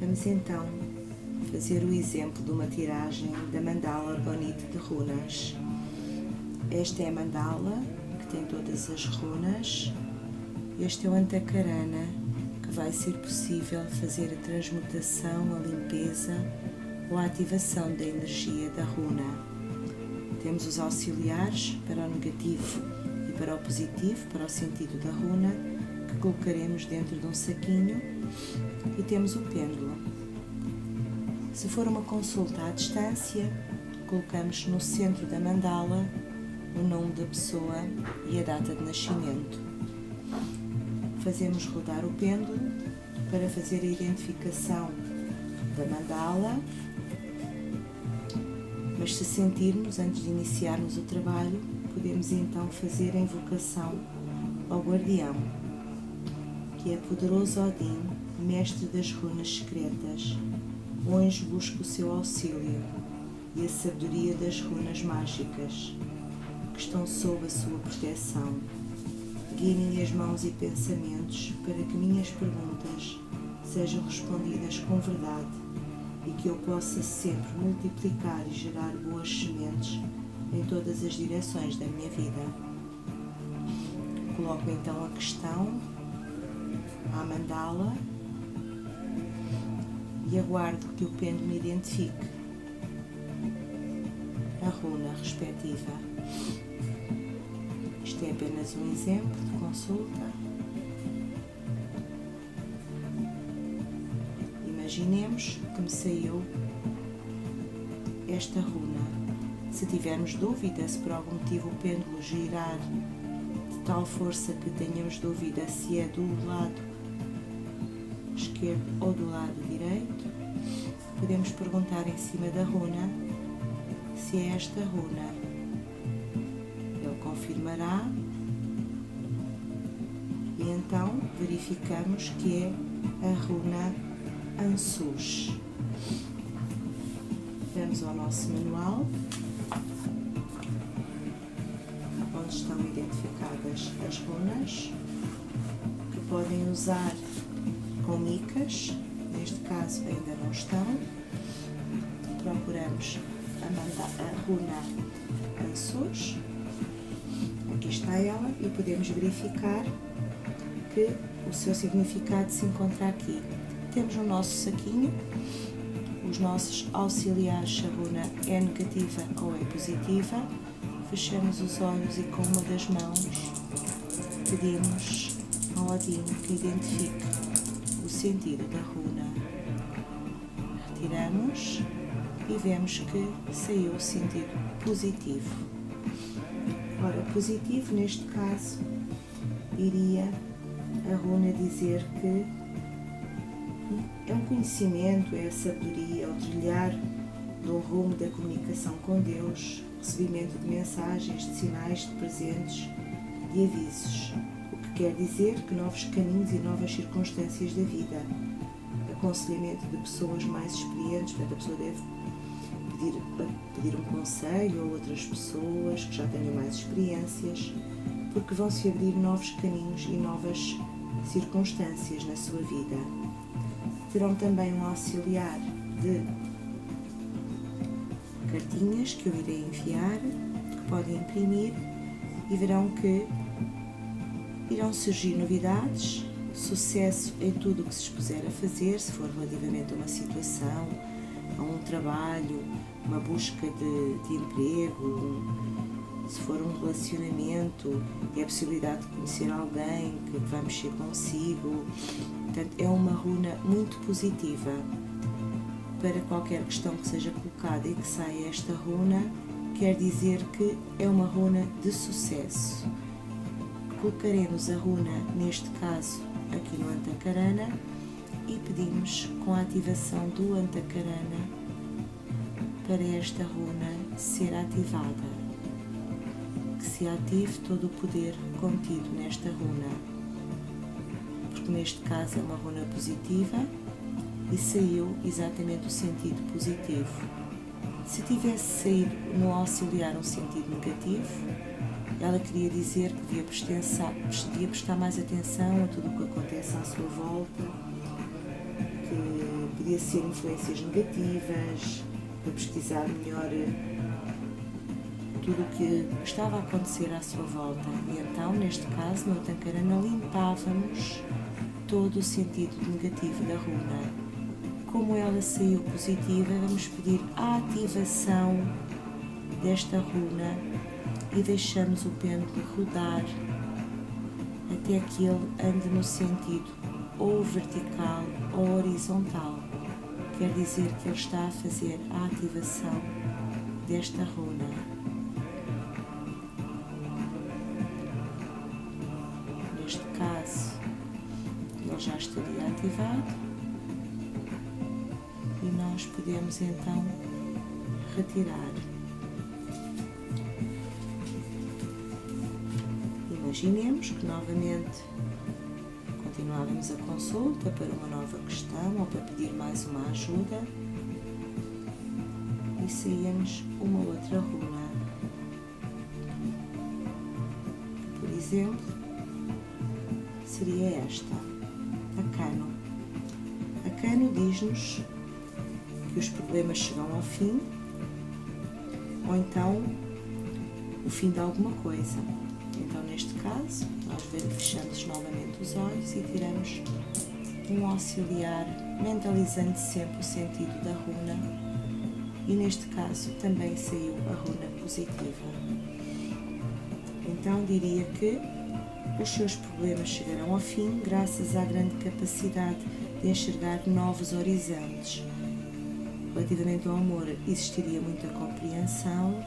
Vamos então fazer o exemplo de uma tiragem da mandala Orgonite de runas. Esta é a mandala que tem todas as runas. Este é o Antakarana, que vai ser possível fazer a transmutação, a limpeza ou a ativação da energia da runa. Temos os auxiliares para o negativo e para o positivo, para o sentido da runa, que colocaremos dentro de um saquinho, e temos o pêndulo. Se for uma consulta à distância, colocamos no centro da mandala o nome da pessoa e a data de nascimento. Fazemos rodar o pêndulo para fazer a identificação da mandala, mas se sentirmos, antes de iniciarmos o trabalho, podemos então fazer a invocação ao guardião, que é poderoso Odin, mestre das runas secretas. O anjo busca o seu auxílio e a sabedoria das runas mágicas, que estão sob a sua proteção. Guiem as mãos e pensamentos para que minhas perguntas sejam respondidas com verdade e que eu possa sempre multiplicar e gerar boas sementes em todas as direções da minha vida. Coloco então a questão à mandala e aguardo que o pêndulo me identifique a runa respectiva. Isto é apenas um exemplo de consulta. Imaginemos que me saiu esta runa. Se tivermos dúvida se por algum motivo o pêndulo girar de tal força que tenhamos dúvida se é do lado esquerdo ou do lado direito, podemos perguntar em cima da runa se é esta runa. Ele confirmará e então verificamos que é a runa Ansus. Vamos ao nosso manual, onde estão identificadas as runas, que podem usar com micas. Neste caso ainda não estão. Procuramos a runa Ansus. Aqui está ela e podemos verificar que o seu significado se encontra aqui. Temos no nosso saquinho os nossos auxiliares, se a runa é negativa ou é positiva. Fechamos os olhos e com uma das mãos pedimos ao Odin que identifique o sentido da runa. Retiramos e vemos que saiu o sentido positivo. Ora, positivo neste caso iria a runa dizer que é um conhecimento, é a sabedoria, é o trilhar de um rumo da comunicação com Deus, recebimento de mensagens, de sinais, de presentes, de avisos, o que quer dizer que novos caminhos e novas circunstâncias da vida, aconselhamento de pessoas mais experientes, portanto a pessoa deve pedir um conselho a outras pessoas que já tenham mais experiências, porque vão se abrir novos caminhos e novas circunstâncias na sua vida. Terão também um auxiliar de cartinhas que eu irei enviar, que podem imprimir, e verão que irão surgir novidades, sucesso em tudo o que se expuser a fazer, se for relativamente a uma situação, a um trabalho, uma busca de emprego, se for um relacionamento e a possibilidade de conhecer alguém que vai mexer consigo. Portanto, é uma runa muito positiva. Para qualquer questão que seja colocada e que saia esta runa, quer dizer que é uma runa de sucesso. Colocaremos a runa, neste caso, aqui no Antakarana, e pedimos com a ativação do Antakarana para esta runa ser ativada. Que se ative todo o poder contido nesta runa, porque neste caso é uma runa positiva e saiu exatamente o sentido positivo. Se tivesse saído no auxiliar um sentido negativo, Ela queria dizer que devia prestar mais atenção a tudo o que acontece à sua volta, que podia ser influências negativas, para pesquisar melhor tudo o que estava a acontecer à sua volta. E então, neste caso, no Otankarana, limpávamos todo o sentido negativo da runa. Como ela saiu positiva, vamos pedir a ativação desta runa e deixamos o pêndulo rodar até que ele ande no sentido ou vertical ou horizontal. Quer dizer que ele está a fazer a ativação desta runa. Neste caso, ele já estaria ativado e nós podemos então retirar. Imaginemos que novamente continuávamos a consulta para uma nova questão ou para pedir mais uma ajuda e saíamos uma outra runa. Por exemplo, seria esta, a Kano. A Kano diz-nos que os problemas chegam ao fim ou então o fim de alguma coisa. Então, neste caso, nós fechamos novamente os olhos e tiramos um auxiliar, mentalizando sempre o sentido da runa. E neste caso também saiu a runa positiva. Então, diria que os seus problemas chegarão ao fim graças à grande capacidade de enxergar novos horizontes. Relativamente ao amor, existiria muita compreensão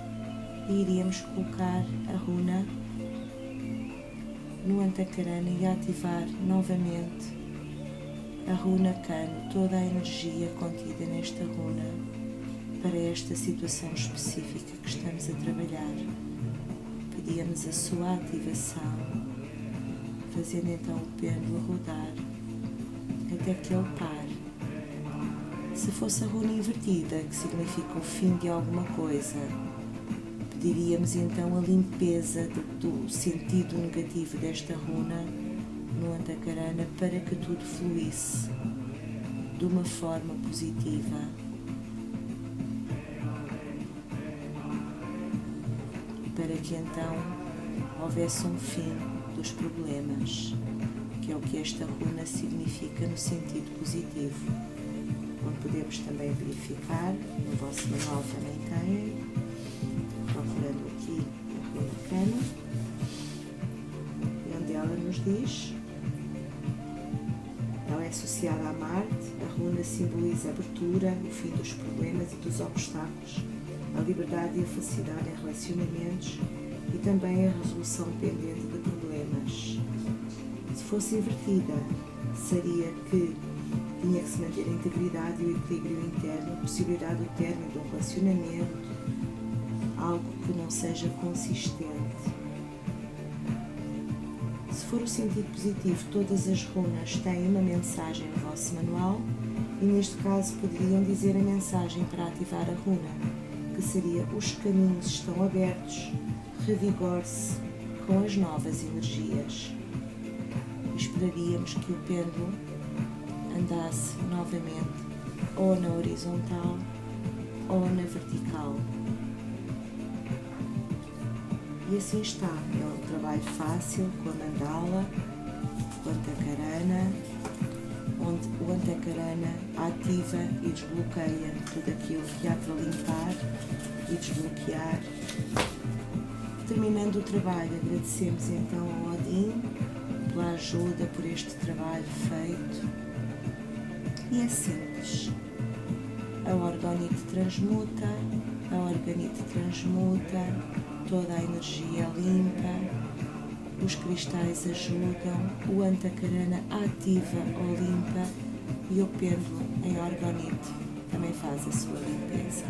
e iríamos colocar a runa no Antakarana e ativar novamente a runa Kano, toda a energia contida nesta runa para esta situação específica que estamos a trabalhar. Pedíamos a sua ativação, fazendo então o pêndulo rodar até que ele pare. Se fosse a runa invertida, que significa o fim de alguma coisa, pediríamos então a limpeza do sentido negativo desta runa no Antakarana para que tudo fluísse de uma forma positiva. Para que então houvesse um fim dos problemas, que é o que esta runa significa no sentido positivo. Onde podemos também verificar, no vosso manual também tem, procurando aqui a runa Kano, onde ela nos diz, ela é associada a Marte, a runa simboliza a abertura, o fim dos problemas e dos obstáculos, a liberdade e a felicidade em relacionamentos e também a resolução pendente de problemas. Se fosse invertida, seria que tinha que se manter a integridade e o equilíbrio interno, a possibilidade do término de um relacionamento, algo que não seja consistente. Se for o sentido positivo, todas as runas têm uma mensagem no vosso manual e neste caso poderiam dizer a mensagem para ativar a runa, que seria: os caminhos estão abertos, revigore-se com as novas energias. Esperaríamos que o pêndulo andasse novamente ou na horizontal ou na vertical. E assim está. É um trabalho fácil com a mandala, o Antakarana, onde o Antakarana ativa e desbloqueia tudo aquilo que há para limpar e desbloquear. Terminando o trabalho, agradecemos então ao Odin pela ajuda, por este trabalho feito. E é simples. A orgonite transmuta, a organite transmuta, toda a energia limpa, os cristais ajudam, o Antakarana ativa ou limpa e o pêndulo em orgonite também faz a sua limpeza.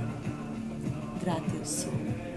Grata eu sou.